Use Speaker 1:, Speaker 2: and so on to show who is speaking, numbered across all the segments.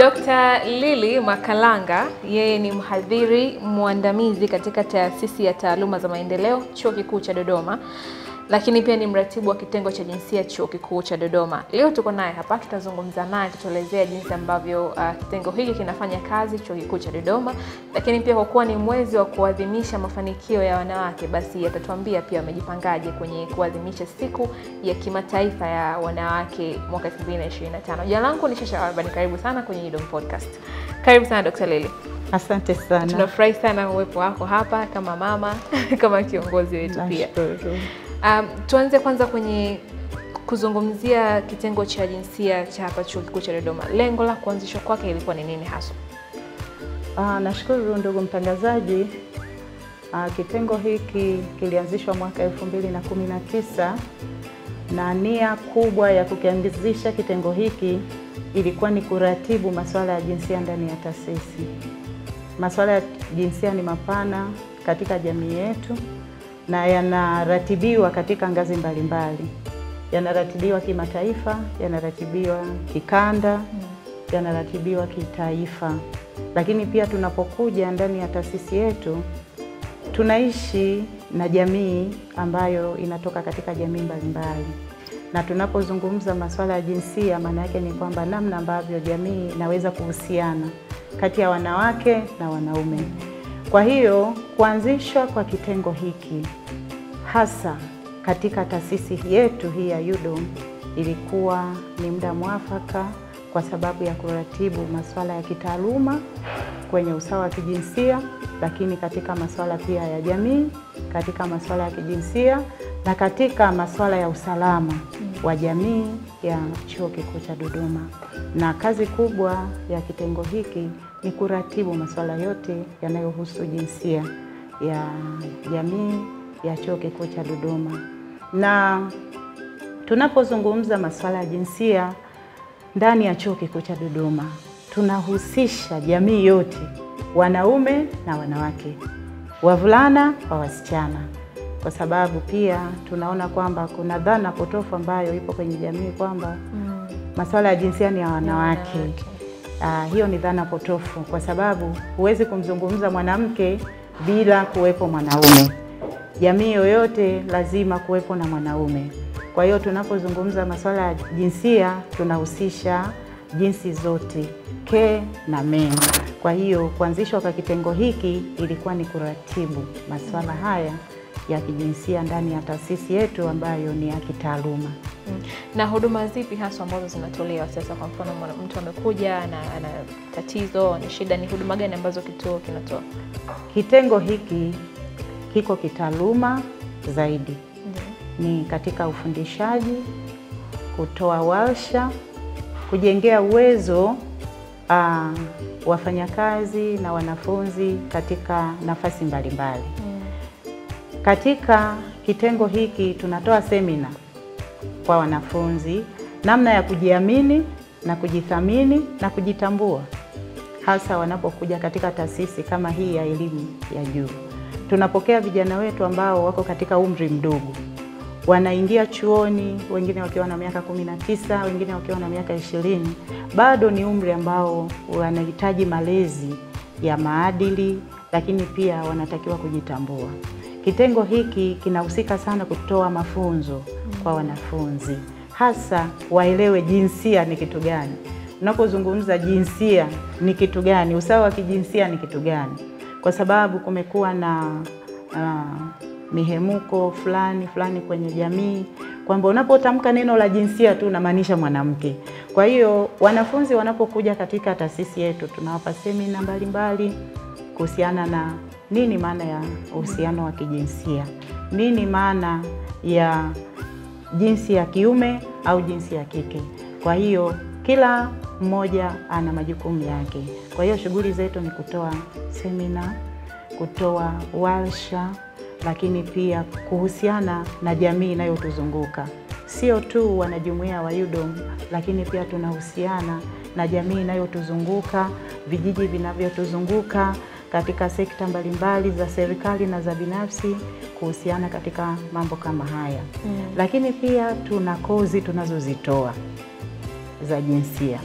Speaker 1: Dr. Lily Makalanga, yeye ni mhadhiri mwandamizi katika Taasisi ya Taaluma za Maendeleo, Chuo Kikuu cha Dodoma, lakini pia ni mratibu wa kitengo cha jinsia Chuo Kikuu cha Dodoma. Leo tuko naye hapa, tutazungumza naye, tutuelezea jinsi ambavyo kitengo hiki kinafanya kazi Chuo Kikuu cha Dodoma, lakini pia kwa kuwa ni mwezi wa kuadhimisha mafanikio ya wanawake, basi atatuambia pia wamejipangaje kwenye kuadhimisha siku ya kimataifa ya wanawake mwaka 2025. Jina langu ni Shasha Albani, karibu sana kwenye UDOM Podcast. Karibu sana Dr. Lily.
Speaker 2: Asante sana.
Speaker 1: Tunafurahi sana uwepo wako hapa kama mama, kama kiongozi wetu pia. Tuanze kwanza kwenye kuzungumzia kitengo cha jinsia cha hapa Chuo Kikuu cha Dodoma. Lengo la kuanzishwa kwake ilikuwa ni nini hasa?
Speaker 2: Nashukuru ndugu mtangazaji. Kitengo hiki kilianzishwa mwaka 2019 na nia kubwa ya kukianzisha kitengo hiki ilikuwa ni kuratibu masuala ya jinsia ndani ya taasisi. Masuala ya jinsia ni mapana katika jamii yetu na yanaratibiwa katika ngazi mbalimbali. Yanaratibiwa kimataifa, yanaratibiwa kikanda, yanaratibiwa kitaifa. Lakini pia tunapokuja ndani ya taasisi yetu, tunaishi na jamii ambayo inatoka katika jamii mbalimbali. Na tunapozungumza masuala ya jinsia, maana yake ni kwamba namna ambavyo jamii inaweza kuhusiana kati ya wanawake na wanaume. Kwa hiyo kuanzishwa kwa kitengo hiki hasa katika taasisi yetu hii ya UDOM ilikuwa ni muda mwafaka kwa sababu ya kuratibu masuala ya kitaaluma kwenye usawa wa kijinsia, lakini katika masuala pia ya jamii, katika masuala ya kijinsia na katika masuala ya usalama wa jamii ya Chuo Kikuu cha Dodoma. Na kazi kubwa ya kitengo hiki ni kuratibu masuala yote yanayohusu jinsia ya jamii ya Chuo Kikuu cha Dodoma. Na tunapozungumza masuala ya jinsia ndani ya Chuo Kikuu cha Dodoma, tunahusisha jamii yote, wanaume na wanawake, wavulana kwa wasichana. Kwa sababu pia tunaona kwamba kuna dhana potofu ambayo ipo kwenye jamii kwamba masuala ya jinsia ni ya wanawake. Hiyo ni dhana potofu kwa sababu huwezi kumzungumza mwanamke bila kuwepo mwanaume. Jamii yoyote lazima kuwepo na mwanaume. Kwa hiyo tunapozungumza masuala ya jinsia tunahusisha jinsi zote, ke na men. Kwa hiyo kuanzishwa kwa kitengo hiki ilikuwa ni kuratibu masuala haya ya kijinsia ndani ya taasisi yetu ambayo ni ya kitaaluma.
Speaker 1: Na huduma zipi hasa ambazo zinatolewa sasa? Kwa mfano mtu amekuja na ana tatizo, na shida, ni huduma gani ambazo kituo kinatoa?
Speaker 2: Kitengo hiki kiko kitaaluma zaidi. Ni katika ufundishaji, kutoa warsha, kujengea uwezo wafanyakazi na wanafunzi katika nafasi mbalimbali. Katika kitengo hiki tunatoa semina kwa wanafunzi namna ya kujiamini na kujithamini na kujitambua, hasa wanapokuja katika taasisi kama hii ya elimu ya juu. Tunapokea vijana wetu ambao wako katika umri mdogo. Wanaingia chuoni, wengine wakiwa na miaka 19, wengine wakiwa na miaka 20. Bado ni umri ambao wanahitaji malezi ya maadili, lakini pia wanatakiwa kujitambua. Kitengo hiki kinahusika sana kutoa mafunzo kwa wanafunzi, hasa waelewe jinsia ni kitu gani. Unapozungumza jinsia ni kitu gani, usawa wa kijinsia ni kitu gani? Kwa sababu kumekuwa na mihemuko fulani kwenye jamii kwamba unapotamka neno la jinsia tu unamaanisha mwanamke. Kwa hiyo wanafunzi wanapokuja katika taasisi yetu tunawapa semina mbalimbali kuhusiana na nini maana ya uhusiano wa kijinsia, nini maana ya jinsi ya kiume au jinsi ya kike. Kwa hiyo kila mmoja ana majukumu yake. Kwa hiyo shughuli zetu ni kutoa semina, kutoa warsha, lakini pia kuhusiana na jamii inayotuzunguka. Sio tu wanajumuiya wa UDOM, lakini pia tunahusiana na jamii inayotuzunguka, vijiji vinavyotuzunguka katika sekta mbalimbali za serikali na za binafsi kuhusiana katika mambo kama haya. Lakini pia tuna kozi tunazozitoa za jinsia.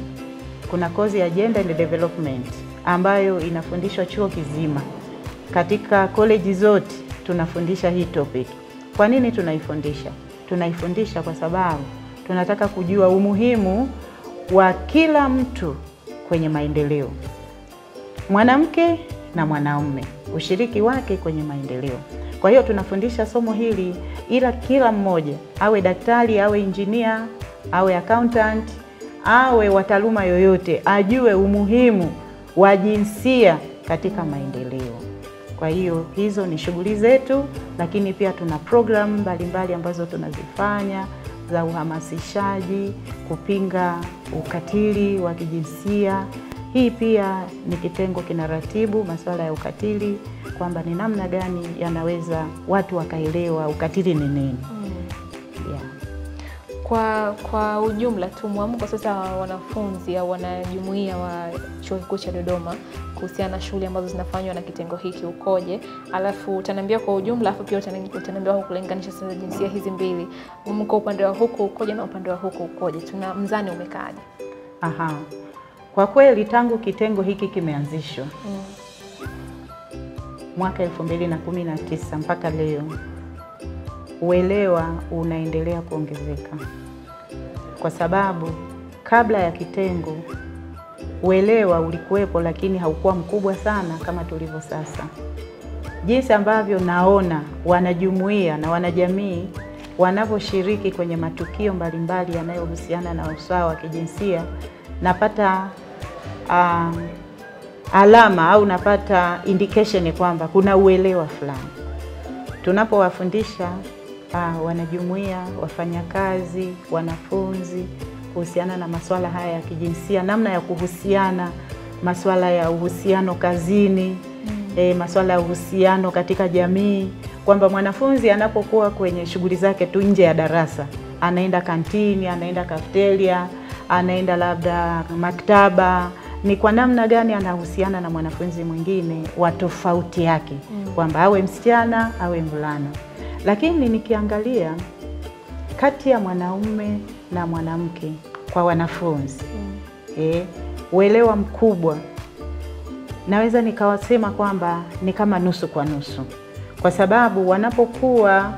Speaker 2: kuna kozi ya Gender and Development ambayo inafundishwa chuo kizima. Katika college zote tunafundisha hii topic. Kwa nini tunaifundisha? Tunaifundisha kwa sababu tunataka kujua umuhimu wa kila mtu kwenye maendeleo. Mwanamke na mwanaume, ushiriki wake kwenye maendeleo. Kwa hiyo tunafundisha somo hili ila kila mmoja, awe daktari, awe engineer, awe accountant, awe wa taaluma yoyote, ajue umuhimu wa jinsia katika maendeleo. Kwa hiyo hizo ni shughuli zetu, lakini pia tuna programu mbalimbali ambazo tunazifanya za uhamasishaji, kupinga ukatili wa kijinsia. Hii pia ni kitengo kinaratibu masuala ya ukatili, kwamba ni namna gani yanaweza watu wakaelewa ukatili ni nini. Yeah.
Speaker 1: Kwa ujumla tu mwamko sasa wanafunzi au wanajumuiya wa Chuo Kikuu cha Dodoma kuhusiana na shughuli ambazo zinafanywa na kitengo hiki ukoje? Alafu utaniambia kwa ujumla, alafu pia utaniambia huko kulinganisha sasa jinsia hizi mbili. Mko upande wa huko ukoje na upande wa huko ukoje? Tuna mzani umekaaje?
Speaker 2: Aha. Kwa kweli tangu kitengo hiki kimeanzishwa mwaka 2019 mpaka leo, uelewa unaendelea kuongezeka. Kwa sababu kabla ya kitengo uelewa ulikuwepo, lakini haukuwa mkubwa sana kama tulivyo sasa. Jinsi ambavyo naona wanajumuiya na wanajamii wanaposhiriki kwenye matukio mbalimbali yanayohusiana na usawa wa kijinsia, napata alama au napata indication kwamba kuna uelewa fulani. Tunapowafundisha wanajumuiya, wafanyakazi, wanafunzi kuhusiana na masuala haya ya kijinsia, namna ya kuhusiana, masuala ya uhusiano kazini, masuala ya uhusiano katika jamii, kwamba mwanafunzi anapokuwa kwenye shughuli zake tu nje ya darasa, anaenda kantini, anaenda cafeteria, anaenda labda maktaba, ni kwa namna gani anahusiana na mwanafunzi mwingine wa tofauti yake, kwamba awe msichana awe mvulana. Lakini nikiangalia kati ya mwanaume na mwanamke kwa wanafunzi, uelewa mkubwa, naweza nikawasema kwamba ni kama nusu kwa nusu. Kwa sababu wanapokuwa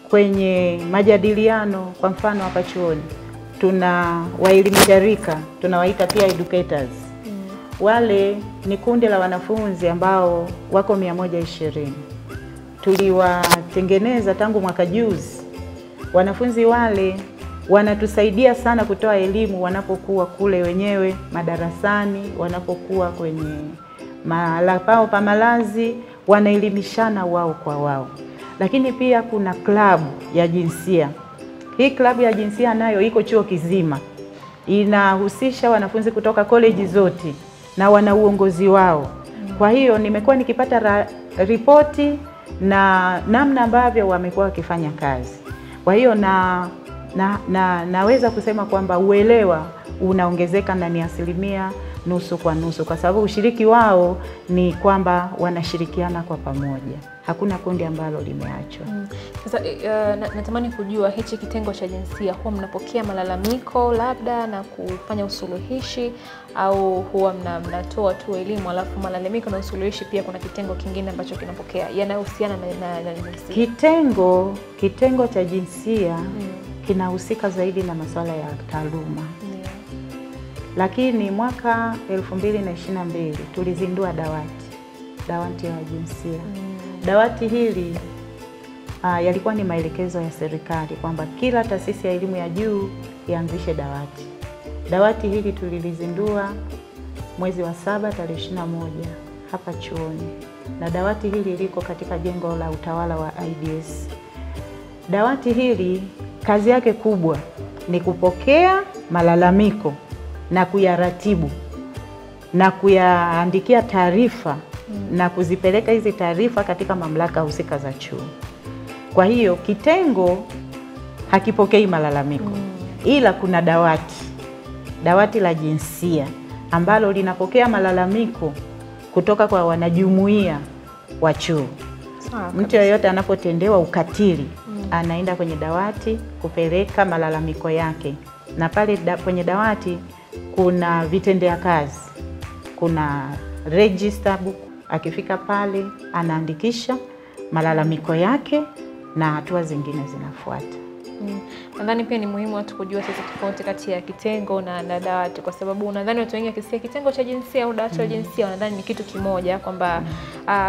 Speaker 2: kwenye majadiliano, kwa mfano hapa chuoni tuna waelimisha rika, tunawaita pia educators. Wale ni kundi la wanafunzi ambao wako 120. Tuliwatengeneza tangu mwaka juzi. Wanafunzi wale wanatusaidia sana kutoa elimu wanapokuwa kule wenyewe madarasani, wanapokuwa kwenye mahala pao pa malazi, wanaelimishana wao kwa wao. Lakini pia kuna klabu ya jinsia. Hii klabu ya jinsia nayo iko chuo kizima. Inahusisha wanafunzi kutoka college zote na wana uongozi wao. Kwa hiyo nimekuwa nikipata ripoti na namna ambavyo wamekuwa wakifanya kazi. Kwa hiyo naweza kusema kwamba uelewa unaongezeka na ni asilimia nusu kwa nusu, kwa sababu ushiriki wao ni kwamba wanashirikiana kwa pamoja. Hakuna kundi ambalo limeachwa.
Speaker 1: Sasa natamani kujua hichi kitengo cha jinsia huwa mnapokea malalamiko labda na kufanya usuluhishi, au huwa mnatoa tu elimu alafu malalamiko na usuluhishi pia kuna kitengo kingine ambacho kinapokea yanayohusiana na jinsia? Kitengo cha jinsia kinahusika zaidi na masuala ya taaluma. Lakini mwaka 2022 tulizindua dawati ya jinsia. Dawati hili yalikuwa ni maelekezo ya serikali kwamba kila taasisi ya elimu ya juu ianzishe dawati. Dawati hili tulilizindua mwezi wa 7 tarehe 21 hapa chuoni, na dawati hili liko katika jengo la utawala wa IDS. Dawati hili kazi yake kubwa ni kupokea malalamiko na kuyaratibu na kuyaandikia taarifa na kuzipeleka hizi taarifa katika mamlaka husika za chuo. Kwa hiyo kitengo hakipokei malalamiko, ila kuna dawati la jinsia ambalo linapokea malalamiko kutoka kwa wanajumuiya wa chuo. Mtu yeyote anapotendewa ukatili anaenda kwenye dawati kupeleka malalamiko yake, na pale kwenye dawati
Speaker 2: kuna vitendea kazi, kuna register book. Akifika pale anaandikisha malalamiko yake na hatua zingine zinafuata.
Speaker 1: Nadhani pia ni muhimu watu kujua sasa tofauti kati ya kitengo na dawati, kwa sababu nadhani watu wengi wakisikia kitengo cha jinsia au dawati la jinsia wanadhani ni kitu kimoja, kwamba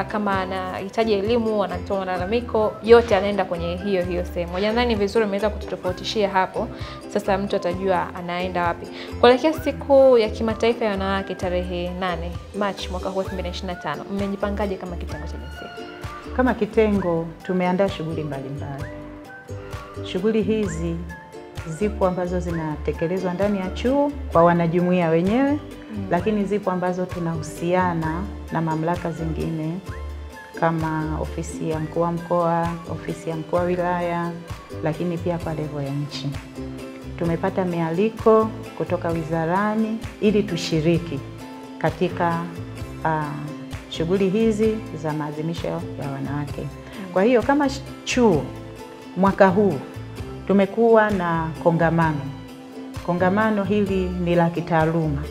Speaker 1: kama anahitaji elimu, anatoa malalamiko, yote anaenda kwenye hiyo sehemu. Nadhani ni vizuri mmeweza kututofautishia hapo. Sasa mtu atajua anaenda wapi. Kuelekea siku ya kimataifa ya wanawake tarehe 8 Machi mwaka 2025, mmejipangaje kama kitengo cha jinsia?
Speaker 2: Kama kitengo tumeandaa shughuli mbalimbali. Shughuli hizi zipo ambazo zinatekelezwa ndani ya chuo kwa wanajumuiya wenyewe, lakini zipo ambazo tunahusiana na mamlaka zingine kama ofisi ya mkuu wa mkoa, ofisi ya mkuu wa wilaya, lakini pia kwa level ya nchi. Tumepata mialiko kutoka wizarani ili tushiriki katika shughuli hizi za maadhimisho ya wanawake. Kwa hiyo kama chuo mwaka huu tumekuwa na kongamano. Kongamano hili ni la kitaaluma.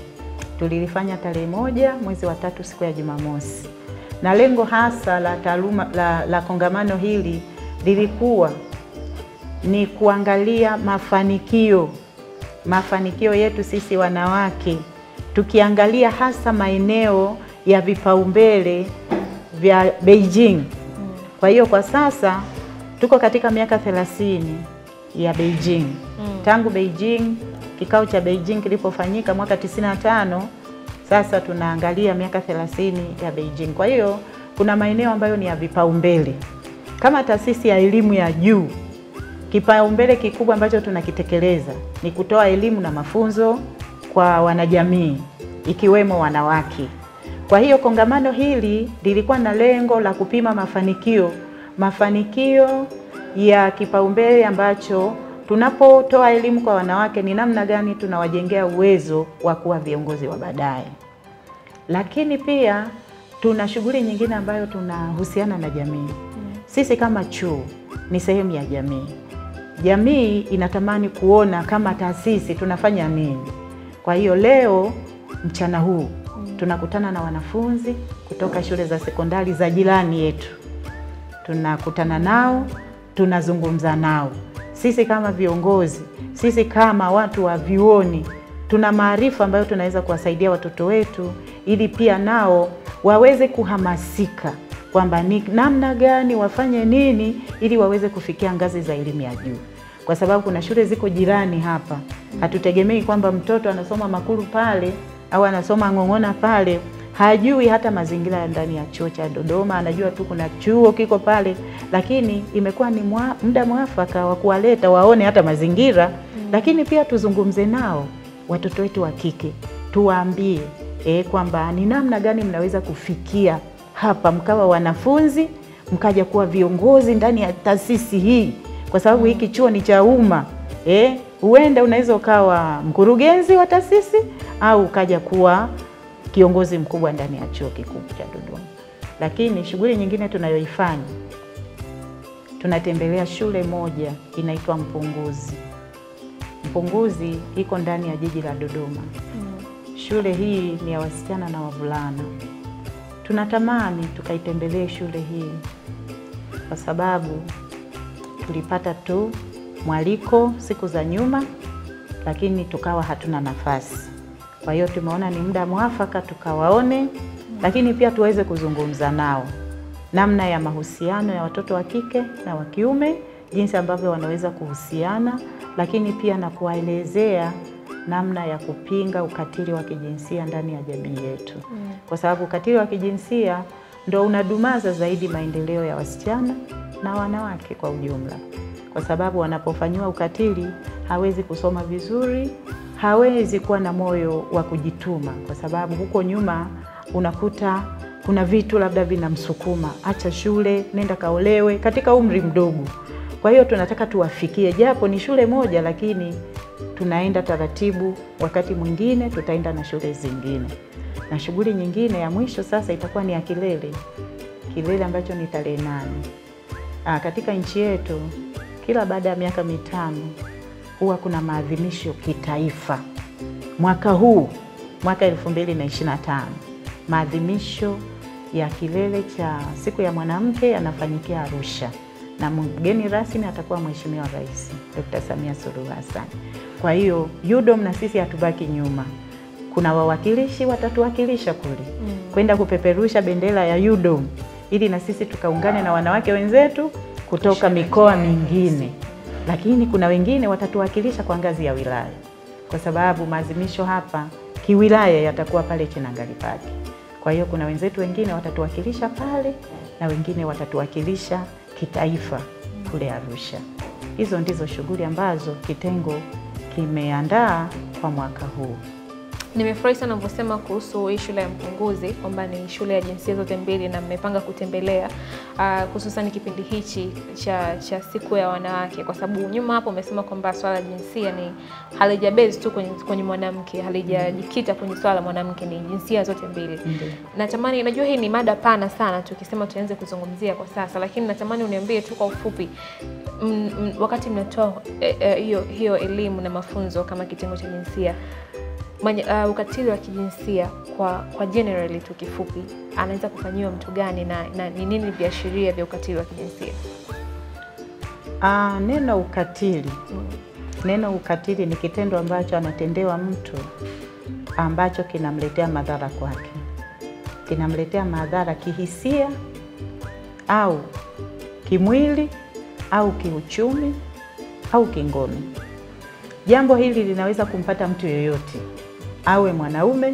Speaker 2: Tulilifanya tarehe 1 mwezi wa 3 siku ya Jumamosi. Na lengo hasa la taaluma la kongamano hili lilikuwa ni kuangalia mafanikio yetu sisi wanawake, tukiangalia hasa maeneo ya vipaumbele vya Beijing. Kwa hiyo kwa sasa tuko katika miaka 30 ya Beijing. Tangu Beijing, kikao cha Beijing kilipofanyika mwaka 95, sasa tunaangalia miaka 30 ya Beijing. Kwa hiyo kuna maeneo ambayo ni ya vipaumbele. Kama taasisi ya elimu ya juu, kipaumbele kikubwa ambacho tunakitekeleza ni kutoa elimu na mafunzo kwa wanajamii ikiwemo wanawake. Kwa hiyo kongamano hili lilikuwa na lengo la kupima mafanikio ya kipaumbele ambacho tunapotoa elimu kwa wanawake ni namna gani tunawajengea uwezo wa kuwa viongozi wa baadaye. Lakini pia tuna shughuli nyingine ambayo tunahusiana na jamii. Sisi kama chuo ni sehemu ya jamii. Jamii inatamani kuona kama taasisi tunafanya nini. Kwa hiyo leo mchana huu tunakutana na wanafunzi kutoka shule za sekondari za jirani yetu. Tunakutana nao, tunazungumza nao. Sisi kama viongozi, sisi kama watu wa vyuoni, tuna maarifa ambayo tunaweza kuwasaidia watoto wetu ili pia nao waweze kuhamasika kwamba ni namna gani wafanye nini ili waweze kufikia ngazi za elimu ya juu. Kwa sababu kuna shule ziko jirani hapa. Hatutegemei kwamba mtoto anasoma Makulu pale au anasoma Ng'ong'ona pale hajui hata mazingira ndani ya chuo cha Dodoma, anajua tu kuna chuo kiko pale, lakini imekuwa ni muda mwafaka wa kuwaleta waone hata mazingira. Lakini pia tuzungumze nao watoto wetu wa kike, tuwaambie kwamba ni namna gani mnaweza kufikia hapa mkawa wanafunzi, mkaja kuwa viongozi ndani ya taasisi hii, kwa sababu hiki chuo ni cha umma. Huenda unaweza ukawa mkurugenzi wa taasisi au ukaja kuwa kiongozi mkubwa ndani ya chuo kikuu cha Dodoma. Lakini shughuli nyingine tunayoifanya, tunatembelea shule moja inaitwa Mpunguzi. Mpunguzi iko ndani ya jiji la Dodoma. Shule hii ni ya wasichana na wavulana. Tunatamani tukaitembelee shule hii kwa sababu tulipata tu mwaliko siku za nyuma, lakini tukawa hatuna nafasi. Kwa hiyo tumeona ni muda mwafaka tukawaone, lakini pia tuweze kuzungumza nao namna ya mahusiano ya watoto wa kike na wa kiume, jinsi ambavyo wanaweza kuhusiana, lakini pia na kuwaelezea namna ya kupinga ukatili wa kijinsia ndani ya jamii yetu. Kwa sababu ukatili wa kijinsia ndio unadumaza zaidi maendeleo ya wasichana na wanawake kwa ujumla. Kwa sababu wanapofanywa ukatili hawezi kusoma vizuri, hawezi kuwa na moyo wa kujituma, kwa sababu huko nyuma unakuta kuna vitu labda vinamsukuma, acha shule, nenda kaolewe katika umri mdogo. Kwa hiyo tunataka tuwafikie, japo ni shule moja, lakini tunaenda taratibu, wakati mwingine tutaenda na shule zingine. Na shughuli nyingine ya mwisho sasa itakuwa ni ya kilele ambacho ni tarehe 8. Katika nchi yetu kila baada ya miaka 5 huwa kuna maadhimisho kitaifa mwaka huu, mwaka 2025, maadhimisho ya kilele cha siku ya mwanamke yanafanyikia Arusha, na mgeni rasmi atakuwa Mheshimiwa Rais Dr. Samia Suluhu Hassan. Kwa hiyo UDOM na sisi hatubaki nyuma. Kuna wawakilishi watatuwakilisha kule kwenda kupeperusha bendera ya UDOM, ili na sisi tukaungane na wanawake wenzetu kutoka mikoa mingine. Lakini kuna wengine watatuwakilisha kwa ngazi ya wilaya, kwa sababu maadhimisho hapa kiwilaya yatakuwa pale Chinangali Park. Kwa hiyo kuna wenzetu wengine watatuwakilisha pale na wengine watatuwakilisha kitaifa kule Arusha. Hizo ndizo shughuli ambazo kitengo kimeandaa kwa mwaka huu.
Speaker 1: Nimefurahi sana unavyosema kuhusu hii shule ya Mpunguzi kwamba ni shule ya jinsia zote mbili na mmepanga kutembelea hususan kipindi hichi cha siku ya wanawake, kwa sababu nyuma hapo umesema kwamba swala la jinsia ni halijabezi tu kwenye mwanamke, halijajikita kwenye swala la mwanamke, ni jinsia zote mbili. Natamani, najua hii ni mada pana sana tukisema tuanze kuzungumzia kwa sasa, lakini natamani uniambie tu kwa ufupi wakati mnatoa hiyo elimu na mafunzo kama kitengo cha jinsia, ukatili wa kijinsia kwa generally tu kifupi anaweza kufanyiwa mtu gani na ni nini viashiria vya ukatili wa kijinsia?
Speaker 2: Neno ukatili ni kitendo ambacho anatendewa mtu ambacho kinamletea madhara kwake. Kinamletea madhara kihisia au kimwili au kiuchumi au kingono. Jambo hili linaweza kumpata mtu yoyote, awe mwanaume,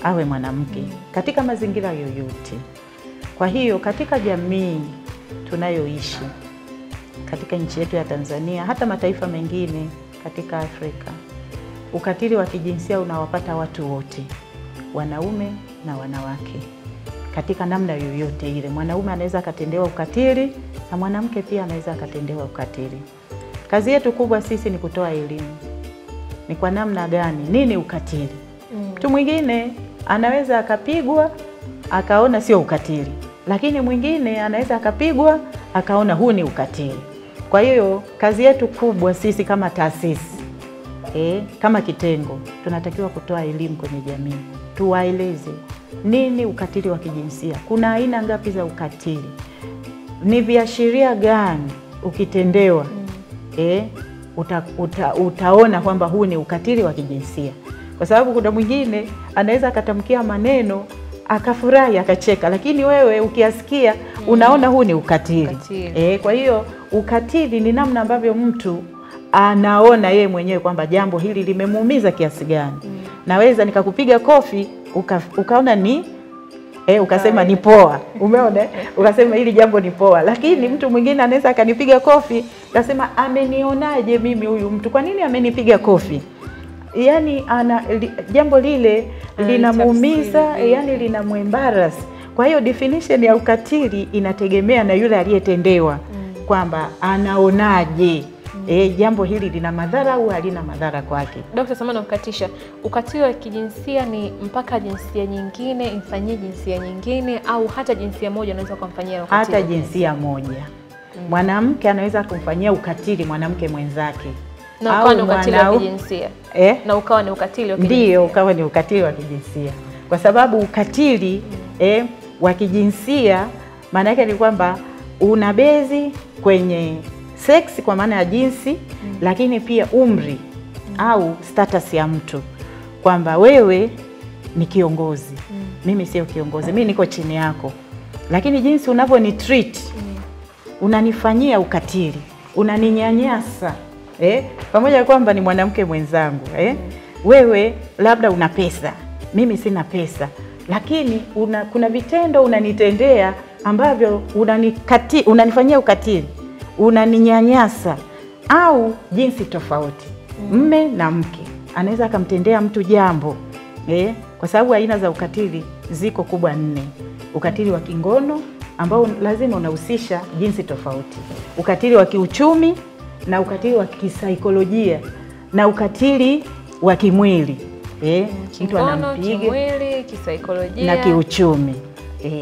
Speaker 2: awe mwanamke, katika mazingira yoyote. Kwa hiyo katika jamii tunayoishi, katika nchi yetu ya Tanzania, hata mataifa mengine katika Afrika, ukatili wa kijinsia unawapata watu wote, wanaume na wanawake, katika namna yoyote ile. Mwanaume anaweza akatendewa ukatili na mwanamke pia anaweza akatendewa ukatili. Kazi yetu kubwa sisi ni kutoa elimu. Ni kwa namna gani, nini ukatili? Mtu mwingine anaweza akapigwa akaona sio ukatili, lakini mwingine anaweza akapigwa akaona huu ni ukatili. Kwa hiyo kazi yetu kubwa sisi kama taasisi, kama kitengo, tunatakiwa kutoa elimu kwenye jamii. Tuwaeleze nini ukatili wa kijinsia, kuna aina ngapi za ukatili, ni viashiria gani ukitendewa utaona kwamba huu ni ukatili wa kijinsia. Kwa sababu kuna mwingine anaweza akatamkia maneno akafurahi akacheka, lakini wewe ukiasikia unaona huu ni ukatili. Kwa hiyo ukatili ni namna ambavyo mtu anaona yeye mwenyewe kwamba jambo hili limemuumiza kiasi gani. Naweza nikakupiga kofi ukaona ni ukasema ni poa, umeona? Ukasema hili jambo ni poa, lakini mtu mwingine anaweza akanipiga kofi akasema amenionaje mimi huyu mtu, kwa nini amenipiga kofi? Yani jambo lile linamuumiza, yani linamuembarrass. Kwa hiyo definition ya ukatili inategemea na yule aliyetendewa kwamba anaonaje jambo hili lina madhara au halina madhara kwake.
Speaker 1: Dr. Samana, ukatisha, ukatili wa kijinsia ni mpaka jinsia nyingine imfanyie jinsia nyingine, au hata jinsia moja anaweza kumfanyia ukatili?
Speaker 2: Hata jinsia moja. Mwanamke anaweza kumfanyia ukatili mwanamke mwenzake.
Speaker 1: Na ukawa ni ukatili wa kijinsia. Na ukawa ni ukatili wa kijinsia.
Speaker 2: Ndio, ukawa ni ukatili wa kijinsia. Kwa sababu ukatili wa kijinsia maana yake ni kwamba unabezi kwenye sex kwa maana ya jinsi, lakini pia umri au status ya mtu, kwamba wewe ni kiongozi, mimi sio kiongozi, mimi niko chini yako, lakini jinsi unavyoni treat unanifanyia ukatili, unaninyanyasa. Pamoja kwamba ni mwanamke mwenzangu, wewe labda una pesa, mimi sina pesa, lakini kuna vitendo unanitendea ambavyo unanifanyia ukatili, unaninyanyasa, au jinsi tofauti. Mme na mke anaweza akamtendea mtu jambo, kwa sababu aina za ukatili ziko kubwa 4. Ukatili wa kingono ambao lazima unahusisha jinsi tofauti, ukatili wa kiuchumi, na ukatili wa kisaikolojia, na ukatili wa kimwili, mtu anampiga,
Speaker 1: kimwili, kisaikolojia
Speaker 2: na kiuchumi.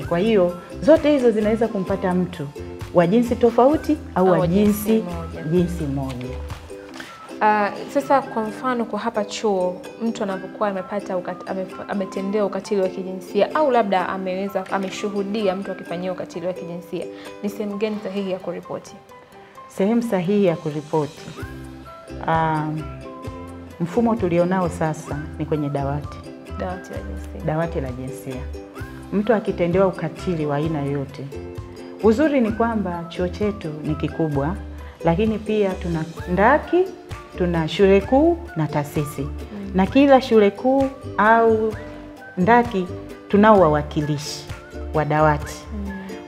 Speaker 2: Kwa hiyo zote hizo zinaweza kumpata mtu wa jinsi tofauti au wa jinsi moja.
Speaker 1: Sasa kwa mfano kwa hapa chuo, mtu anapokuwa ametendewa ukatili wa kijinsia au labda ameshuhudia mtu akifanyiwa ukatili wa kijinsia, ni sehemu gani sahihi ya kuripoti?
Speaker 2: Sehemu sahihi ya kuripoti, mfumo tulionao sasa ni kwenye dawati la jinsia. Mtu akitendewa ukatili wa aina yoyote, uzuri ni kwamba chuo chetu ni kikubwa, lakini pia tuna ndaki, tuna shule kuu na taasisi. Na kila shule kuu au ndaki tunao wawakilishi wa dawati.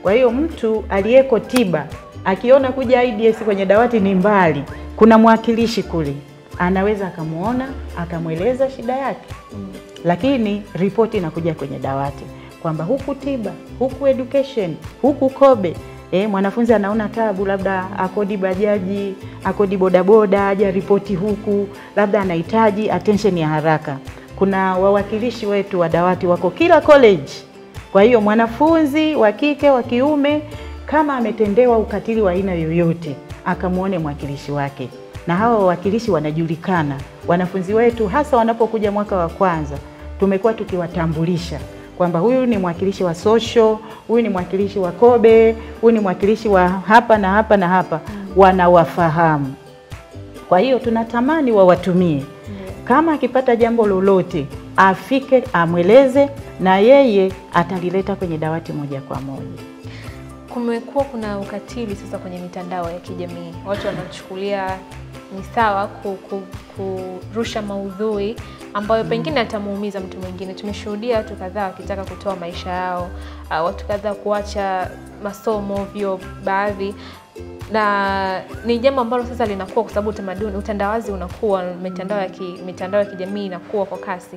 Speaker 2: Kwa hiyo mtu aliyeko tiba akiona kuja IDS kwenye dawati ni mbali, kuna mwakilishi kule, anaweza akamuona, akamweleza shida yake. Lakini ripoti inakuja kwenye dawati kwamba huku tiba, huku education, huku Kobe, mwanafunzi anaona tabu, labda akodi bajaji, akodi bodaboda, aje ripoti huku, labda anahitaji attention ya haraka. Kuna wawakilishi wetu wa dawati wako kila college. Kwa hiyo mwanafunzi wa kike, wa kiume, kama ametendewa ukatili wa aina yoyote, akamuone mwakilishi wake. Na hawa wawakilishi wanajulikana. Wanafunzi wetu hasa wanapokuja mwaka wa kwanza, tumekuwa tukiwatambulisha kwamba huyu ni mwakilishi wa social, huyu ni mwakilishi wa Kobe, huyu ni mwakilishi wa hapa na hapa na hapa. Wanawafahamu. Kwa hiyo tunatamani wawatumie. Kama akipata jambo lolote, afike amweleze na yeye atalileta kwenye dawati moja kwa moja.
Speaker 1: Kumekuwa kuna ukatili sasa kwenye mitandao ya kijamii. Watu wanachukulia ni sawa kurusha maudhui ambayo pengine atamuumiza mtu mwingine. Tumeshuhudia watu kadhaa wakitaka kutoa maisha yao, watu kadhaa kuacha masomo vyo baadhi, na ni jambo ambalo sasa linakuwa kwa sababu utandawazi unakuwa, mitandao ya kijamii inakuwa kwa kasi.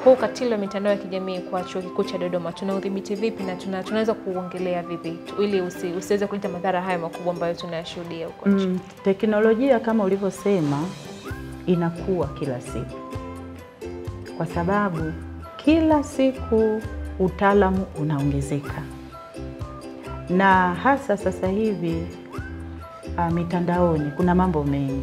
Speaker 1: Huu ukatili wa mitandao ya kijamii kwa Chuo Kikuu cha Dodoma tunaudhibiti vipi na tunaweza kuongelea vipi ili usiweze kuleta madhara haya makubwa ambayo tunayashuhudia huko nje?
Speaker 2: Teknolojia kama ulivyosema inakuwa kila siku, kwa sababu kila siku utaalamu unaongezeka, na hasa sasa hivi mitandaoni kuna mambo mengi,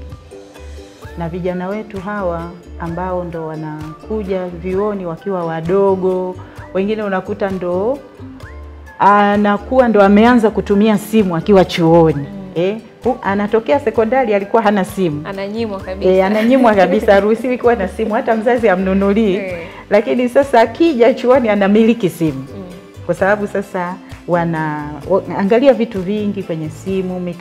Speaker 2: na vijana wetu hawa ambao ndo wanakuja vioni wakiwa wadogo, wengine unakuta ndo anakuwa ndo ameanza kutumia simu akiwa chuoni. Anatokea sekondari alikuwa hana simu,
Speaker 1: ananyimwa kabisa.
Speaker 2: Ananyimwa kabisa, haruhusiwi kuwa na simu, hata mzazi amnunulii. Lakini sasa akija chuoni anamiliki simu. Kwa sababu sasa angalia vitu vingi kwenye simu,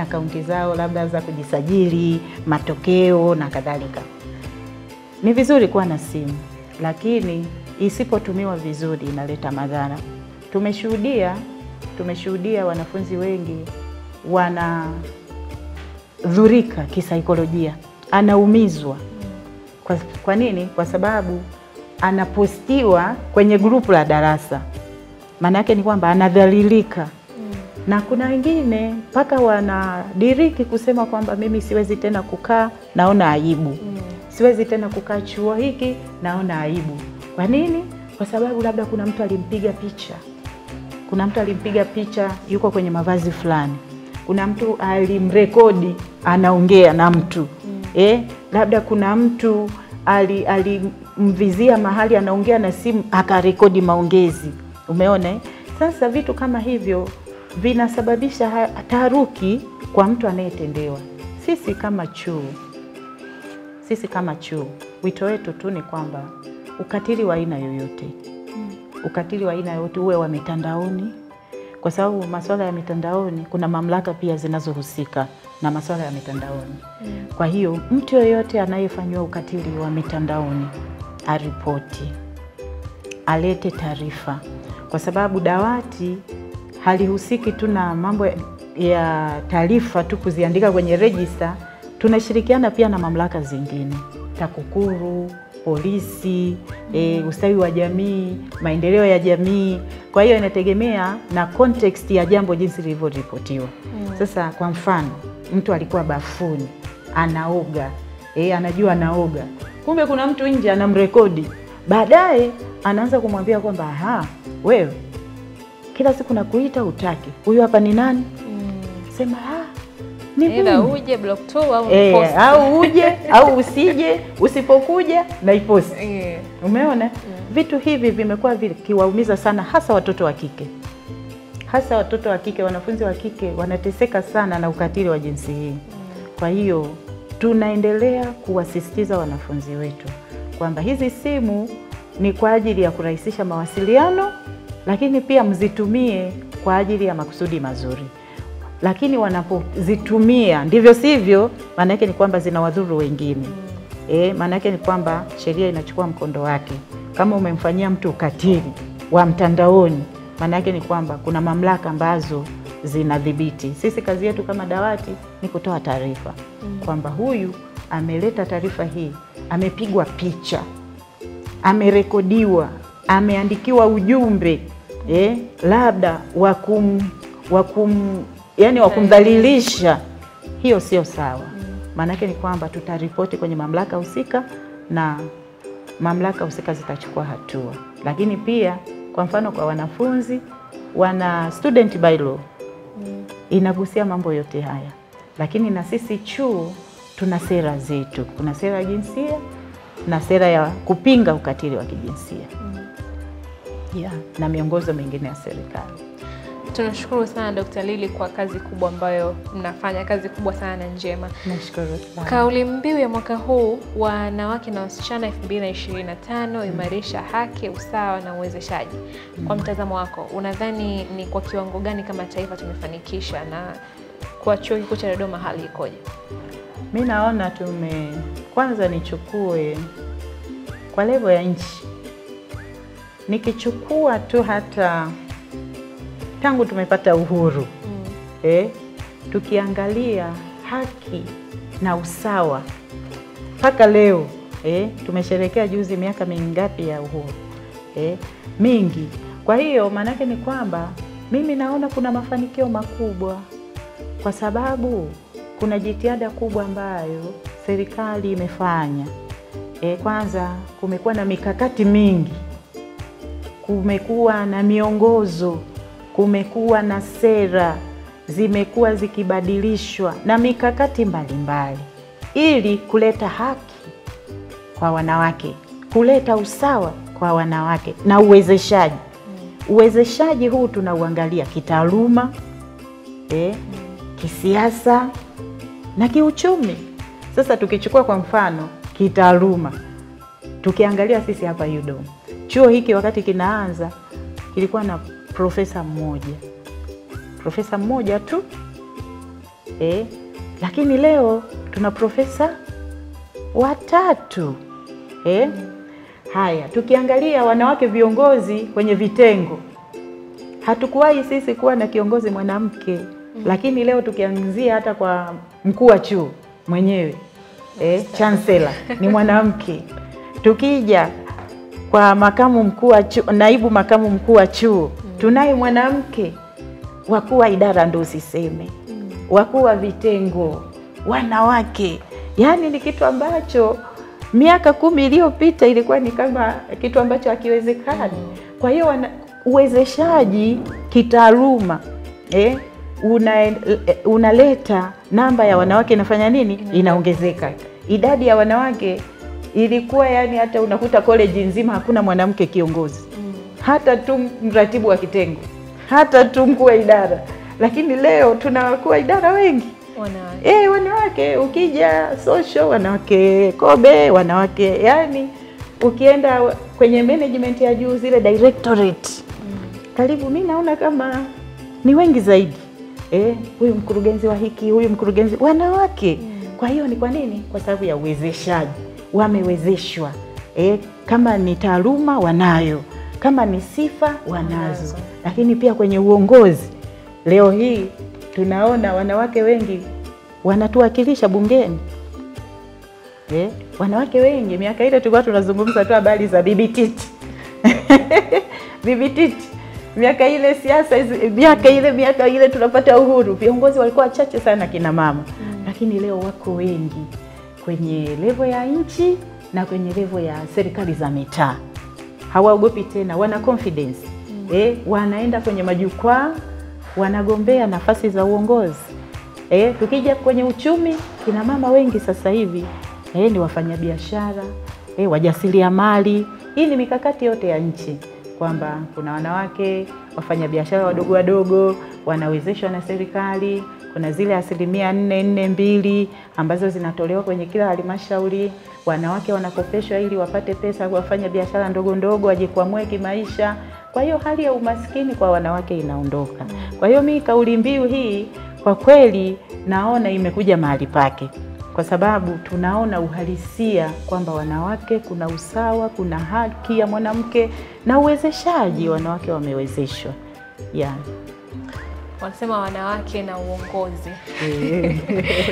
Speaker 2: akaunti zao labda za kujisajili, matokeo na kadhalika. Ni vizuri kuwa na simu, lakini isipotumiwa vizuri inaleta madhara. Tumeshuhudia wanafunzi wengi wanadhurika kisaikolojia, anaumizwa. Kwa nini? Kwa sababu anapostiwa kwenye grupu la darasa. Maana yake ni kwamba anadhalilika. Na kuna wengine mpaka wanadiriki kusema kwamba mimi siwezi tena kukaa, naona aibu. Siwezi tena kukaa chuo hiki, naona aibu. Kwa nini? Kwa sababu labda kuna mtu alimpiga picha. Kuna mtu alimpiga picha yuko kwenye mavazi fulani. Kuna mtu alimrekodi anaongea na mtu. Labda kuna mtu alimvizia mahali anaongea na simu akarekodi maongezi. Umeona? Sasa vitu kama hivyo vinasababisha taharuki kwa mtu anayetendewa. Sisi kama chuo, wito wetu tu ni kwamba ukatili wa aina yoyote, uwe wa mitandaoni, kwa sababu masuala ya mitandaoni kuna mamlaka pia zinazohusika na masuala ya mitandaoni. Kwa hiyo mtu yoyote anayefanywa ukatili wa mitandaoni aripoti, alete taarifa, kwa sababu dawati halihusiki tu na mambo ya taarifa tu kuziandika kwenye register. Tunashirikiana pia na mamlaka zingine, TAKUKURU, polisi, ustawi wa jamii, maendeleo ya jamii. Kwa hiyo inategemea na context ya jambo jinsi lilivyoripotiwa. Sasa kwa mfano, mtu alikuwa bafuni, anaoga, anajua anaoga. Kumbe kuna mtu nje anamrekodi. Baadaye anaanza kumwambia kwamba wewe kila siku nakuita utaki. Huyu hapa ni nani? Sema
Speaker 1: Ila uje block 2 au post.
Speaker 2: Au uje au usije, usipokuja na ipost. Umeona? Vitu hivi vimekuwa vikiwaumiza sana hasa watoto wa kike. Hasa watoto wa kike, wanafunzi wa kike wanateseka sana na ukatili wa jinsi hii. Kwa hiyo tunaendelea kuwasisitiza wanafunzi wetu kwamba hizi simu ni kwa ajili ya kurahisisha mawasiliano, lakini pia mzitumie kwa ajili ya makusudi mazuri. Lakini wanapozitumia ndivyo sivyo, maana yake ni kwamba zinawadhuru wengine. Maana yake ni kwamba sheria inachukua mkondo wake. Kama umemfanyia mtu ukatili wa mtandaoni, maana yake ni kwamba kuna mamlaka ambazo zinadhibiti. Sisi kazi yetu kama dawati ni kutoa taarifa kwamba huyu ameleta taarifa hii, amepigwa picha, amerekodiwa, ameandikiwa ujumbe labda wakumdhalilisha. Hiyo sio sawa. Maana yake ni kwamba tutaripoti kwenye mamlaka husika na mamlaka husika zitachukua hatua. Lakini pia kwa mfano kwa wanafunzi, wana student bylaw inagusia mambo yote haya. Lakini na sisi chuo tuna sera zetu. Kuna sera ya jinsia na sera ya kupinga ukatili wa kijinsia. Na miongozo mingine ya serikali.
Speaker 1: Tunashukuru sana Dr. Lily kwa kazi kubwa ambayo mnafanya, kazi kubwa sana na njema.
Speaker 2: Nashukuru sana.
Speaker 1: Kauli mbiu ya mwaka huu wanawake na wasichana 2025, imarisha haki, usawa na uwezeshaji. Kwa mtazamo wako, unadhani ni kwa kiwango gani kama taifa tumefanikisha, na kwa Chuo Kikuu cha Dodoma hali ikoje?
Speaker 2: Mimi naona kwanza nichukue kwa level ya nchi. Nikichukua tu hata tangu tumepata uhuru, tukiangalia haki na usawa mpaka leo, tumesherehekea juzi miaka mingapi ya uhuru, mingi. Kwa hiyo maana yake ni kwamba mimi naona kuna mafanikio makubwa, kwa sababu kuna jitihada kubwa ambayo serikali imefanya. Kwanza kumekuwa na mikakati mingi, kumekuwa na miongozo, kumekuwa na sera zimekuwa zikibadilishwa na mikakati mbalimbali ili kuleta haki kwa wanawake, kuleta usawa kwa wanawake na uwezeshaji. Uwezeshaji huu tunauangalia kitaaluma, kisiasa na kiuchumi. Sasa tukichukua kwa mfano kitaaluma, tukiangalia sisi hapa UDOM, chuo hiki wakati kinaanza kilikuwa na profesa mmoja tu, lakini leo tuna profesa watatu. Haya, tukiangalia wanawake viongozi kwenye vitengo, hatukuwahi sisi kuwa na kiongozi mwanamke, lakini leo tukianzia hata kwa mkuu wa chuo mwenyewe, chancellor ni mwanamke. Tukija kwa makamu mkuu wa chuo, naibu makamu mkuu wa chuo, tunaye mwanamke. Wakuu wa idara ndio usiseme, wakuu wa vitengo wanawake. Yaani ni kitu ambacho miaka 10 iliyopita ilikuwa ni kama kitu ambacho hakiwezekani. Kwa hiyo uwezeshaji kitaaluma, unaleta namba ya wanawake inafanya nini? Inaongezeka. Idadi ya wanawake ilikuwa yani hata unakuta college nzima hakuna mwanamke kiongozi. Hata tu mratibu wa kitengo, hata tu mkuu wa idara. Lakini leo tuna wakuu wa idara wengi wanawake. Wanawake, ukija social wanawake, Kobe wanawake, yani ukienda kwenye management ya juu zile directorate, karibu mimi naona kama ni wengi zaidi. Huyu mkurugenzi wa hiki, huyu mkurugenzi wanawake. Kwa hiyo ni kwa nini? Kwa sababu ya uwezeshaji. Wamewezeshwa. Kama ni taaluma wanayo, kama ni sifa wanazo. Lakini pia kwenye uongozi, leo hii tunaona wanawake wengi wanatuwakilisha bungeni. Wanawake wengi, miaka ile tulikuwa tunazungumza tu habari za Bibi Titi. Bibi Titi, miaka ile siasa, miaka ile tunapata uhuru, viongozi walikuwa wachache sana kina mama. Lakini leo wako wengi kwenye level ya nchi na kwenye level ya serikali za mitaa. Hawaogopi tena, wana confidence. Wanaenda kwenye majukwaa, wanagombea nafasi za uongozi. Tukija kwenye uchumi, kina mama wengi sasa hivi ni wafanyabiashara, wajasiriamali. Hii ni mikakati yote ya nchi kwamba kuna wanawake wafanyabiashara wadogo wadogo wanawezeshwa na serikali. Kuna zile 442 ambazo zinatolewa kwenye kila halmashauri. Wanawake wanakopeshwa ili wapate pesa wafanye biashara ndogo ndogo wajikwamue kimaisha. Kwa hiyo hali ya umaskini kwa wanawake inaondoka. Kwa hiyo mimi kauli mbiu hii kwa kweli naona imekuja mahali pake. Kwa sababu tunaona uhalisia kwamba wanawake kuna usawa, kuna haki ya mwanamke na uwezeshaji, wanawake wamewezeshwa.
Speaker 1: Wanasema wanawake na uongozi.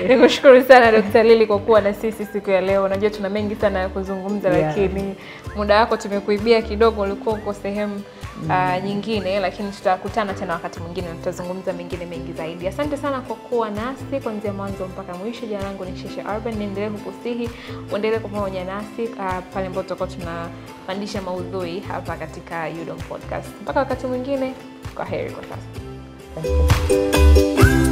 Speaker 1: Nikushukuru sana Dr. Lily kwa kuwa na sisi siku ya leo. Unajua tuna mengi sana ya kuzungumza lakini muda wako tumekuibia kidogo, ulikuwa uko sehemu nyingine, lakini tutakutana tena wakati mwingine na tutazungumza mengine mengi zaidi. Asante sana kwa kuwa nasi kuanzia mwanzo mpaka mwisho. Jina langu ni Shesha Urban. Niendelee kukusihi uendelee kwa pamoja nasi pale ambapo tutakuwa tunapandisha maudhui hapa katika UDOM Podcast. Mpaka wakati mwingine, kwaheri kwa sasa.
Speaker 2: Thank you.